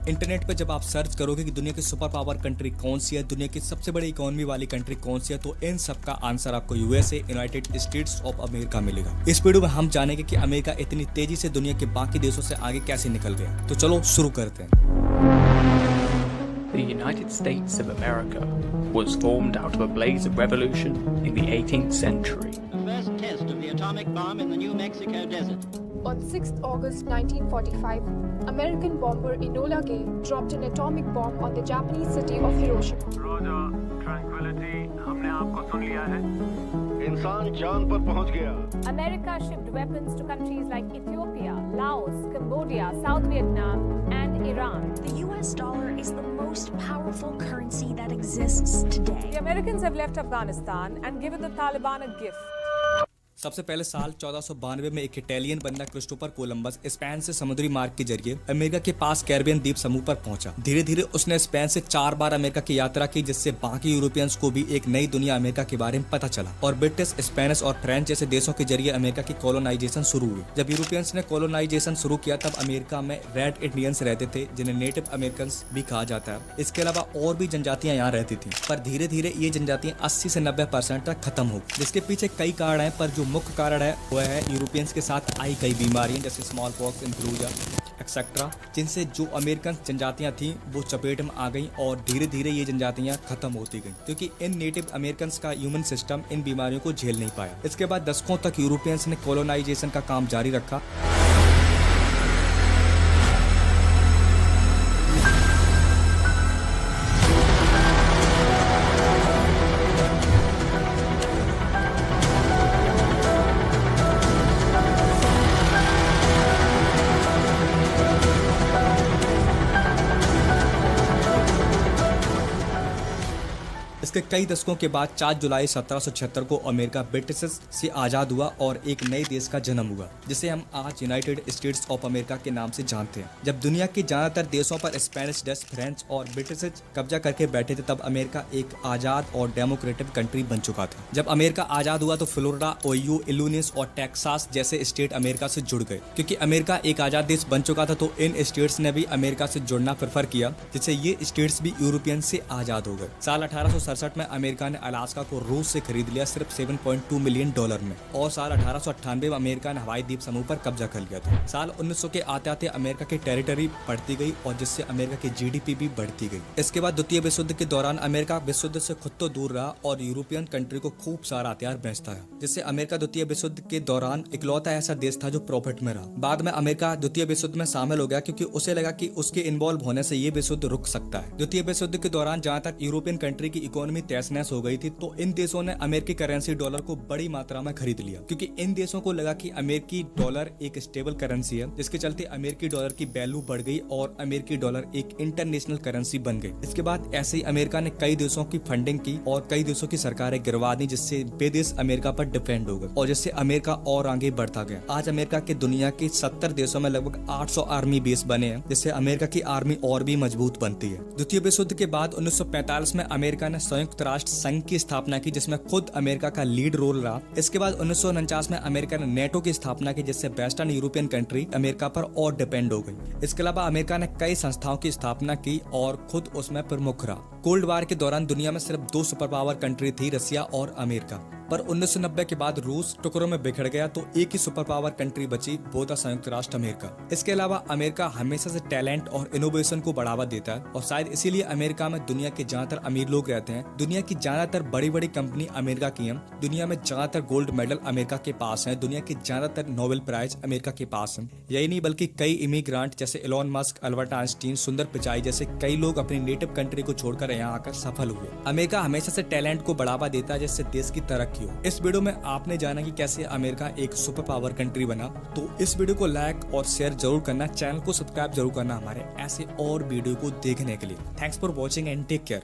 Internet पर जब आप सर्च करोगे कि दुनिया की सुपर पावर कंट्री कौन सी है, दुनिया की सबसे बड़ी इकोनॉमी वाली कंट्री कौन सी है, तो इन सब का आंसर आपको USA, United states of America मिलेगा। इस वीडियो में हम जानेंगे कि अमेरिका इतनी तेजी से दुनिया के बाकी देशों से आगे कैसे निकल गया। तो चलो शुरू करते हैं। The United States of America was formed out of a blaze of revolution in the 18th century. The first test of the atomic bomb in the New Mexico desert. On 6th August 1945, American bomber Enola Gay dropped an atomic bomb on the Japanese city of Hiroshima. रोजा tranquillity हमने आपको सुन लिया है। इंसान चांद पर पहुंच गया। America shipped weapons to countries like Ethiopia, Laos, Cambodia, South Vietnam, and Iran. The US dollar is the most powerful currency that exists today. The Americans have left Afghanistan and given the Taliban a gift. सबसे पहले साल 1492 में एक Italian बंदा Christopher Columbus Spain से समुद्री मार्ग के जरिए अमेरिका के पास कैरिबियन द्वीप समूह पर पहुंचा। धीरे धीरे उसने स्पेन से 4 बार अमेरिका की यात्रा की, जिससे बाकी यूरोपियंस को भी एक नई दुनिया अमेरिका के बारे में पता चला और ब्रिटिश, स्पेनिश और फ्रेंच जैसे देशों के जरिए अमेरिका की कॉलोनाइजेशन शुरू हुई। जब यूरोपियंस ने कॉलोनाइजेशन शुरू किया तब अमेरिका में रेड इंडियंस रहते थे, जिन्हें नेटिव अमेरिकन भी कहा जाता है। इसके अलावा और भी जनजातियां यहाँ रहती थी, पर धीरे धीरे ये जनजातियां 80 से 90% तक खत्म हो गई, जिसके पीछे कई कारण है, पर जो मुख्य कारण है वह है यूरोपियंस के साथ आई कई बीमारियां जैसे स्मॉल पॉक्स, इन्फ्लूएंजा एक्सेट्रा, जिनसे जो अमेरिकन जनजातियां थीं वो चपेट में आ गईं और धीरे धीरे ये जनजातियां खत्म होती गईं, क्योंकि इन नेटिव अमेरिकन का ह्यूमन सिस्टम इन बीमारियों को झेल नहीं पाया। इसके बाद दशकों तक यूरोपियंस ने कॉलोनाइजेशन का काम जारी रखा। इसके कई दशकों के बाद 4 जुलाई 1776 को अमेरिका ब्रिटिश से आजाद हुआ और एक नए देश का जन्म हुआ, जिसे हम आज यूनाइटेड स्टेट्स ऑफ अमेरिका के नाम से जानते हैं। जब दुनिया के ज्यादातर देशों पर स्पेनिश, डच, फ्रेंच और ब्रिटिश कब्जा करके बैठे थे, तब अमेरिका एक आजाद और डेमोक्रेटिक कंट्री बन चुका था। जब अमेरिका आजाद हुआ तो फ्लोरिडा, ओहियो, इलिनॉइस और टेक्सास जैसे स्टेट अमेरिका से जुड़ गए। क्योंकि अमेरिका एक आजाद देश बन चुका था तो इन स्टेट्स ने भी अमेरिका से जुड़ना प्रेफर किया, जिससे ये स्टेट्स भी यूरोपियन से आजाद हो गए। साल 1867 में अमेरिका ने अलास्का को रूस से खरीद लिया सिर्फ $7.2 मिलियन में, और साल 1898 में अमेरिका ने हवाई द्वीप समूह पर कब्जा कर लिया था। साल 1900 के आते आते अमेरिका की टेरिटरी बढ़ती गई और जिससे अमेरिका की जीडीपी भी बढ़ती गई। इसके बाद द्वितीय विश्व युद्ध के दौरान अमेरिका विश्व युद्ध से खुद तो दूर रहा और यूरोपियन कंट्री को खूब सारा हथियार बेचता है, जिससे अमेरिका द्वितीय विश्व युद्ध के दौरान इकलौता ऐसा देश था जो प्रॉफिट में रहा। बाद में अमेरिका द्वितीय विश्व युद्ध में शामिल हो गया, क्योंकि उसे लगा कि उसके इन्वॉल्व होने से ये विश्व युद्ध रुक सकता है। द्वितीय विश्व युद्ध के दौरान जहाँ तक यूरोपियन कंट्री की इकोनॉमी तहस नहस हो गई थी, तो इन देशों ने अमेरिकी करेंसी डॉलर को बड़ी मात्रा में खरीद लिया, क्योंकि इन देशों को लगा कि अमेरिकी डॉलर एक स्टेबल करेंसी है, जिसके चलते अमेरिकी डॉलर की वैल्यू बढ़ गई और अमेरिकी डॉलर एक इंटरनेशनल करेंसी बन गई। इसके बाद ऐसे ही अमेरिका ने कई देशों की फंडिंग की और कई देशों की सरकारें गिरवा दी, जिससे वे देश अमेरिका पर डिपेंड हो गए और जिससे अमेरिका और आगे बढ़ता गया। आज अमेरिका के दुनिया के 70 देशों में लगभग 800 आर्मी बेस बने हैं, जिससे अमेरिका की आर्मी और भी मजबूत बनती है। द्वितीय विश्व युद्ध के बाद 1945 में अमेरिका ने संयुक्त राष्ट्र संघ की स्थापना की, जिसमें खुद अमेरिका का लीड रोल रहा। इसके बाद 1949 में अमेरिका ने नेटो की स्थापना की, जिससे वेस्टर्न यूरोपियन कंट्री अमेरिका पर और डिपेंड हो गई। इसके अलावा अमेरिका ने कई संस्थाओं की स्थापना की और खुद उसमें प्रमुख रहा। कोल्ड वार के दौरान दुनिया में सिर्फ 2 सुपर पावर कंट्री थी, रसिया और अमेरिका, पर 1990 के बाद रूस टुकड़ों में बिखर गया तो एक ही सुपर पावर कंट्री बची, वो था संयुक्त राष्ट्र अमेरिका। इसके अलावा अमेरिका हमेशा से टैलेंट और इनोवेशन को बढ़ावा देता है और शायद इसीलिए अमेरिका में दुनिया के ज्यादातर अमीर लोग रहते हैं। दुनिया की ज्यादातर बड़ी बड़ी कंपनी अमेरिका की हैं। दुनिया में ज्यादातर गोल्ड मेडल अमेरिका के पास हैं। दुनिया की ज्यादातर नोबेल प्राइज अमेरिका के पास हैं। यही नहीं बल्कि कई इमिग्रांट जैसे एलोन मस्क, अल्बर्ट आइंस्टीन, सुंदर पिचाई जैसे कई लोग अपनी नेटिव कंट्री को छोड़कर यहाँ आकर सफल हुए। अमेरिका हमेशा से टैलेंट को बढ़ावा देता है, जिससे देश की तरक्की हो। इस वीडियो में आपने जाना कि कैसे अमेरिका एक सुपर पावर कंट्री बना। तो इस वीडियो को लाइक और शेयर जरूर करना, चैनल को सब्सक्राइब जरूर करना हमारे ऐसे और वीडियो को देखने के लिए। Thanks for watching and take care.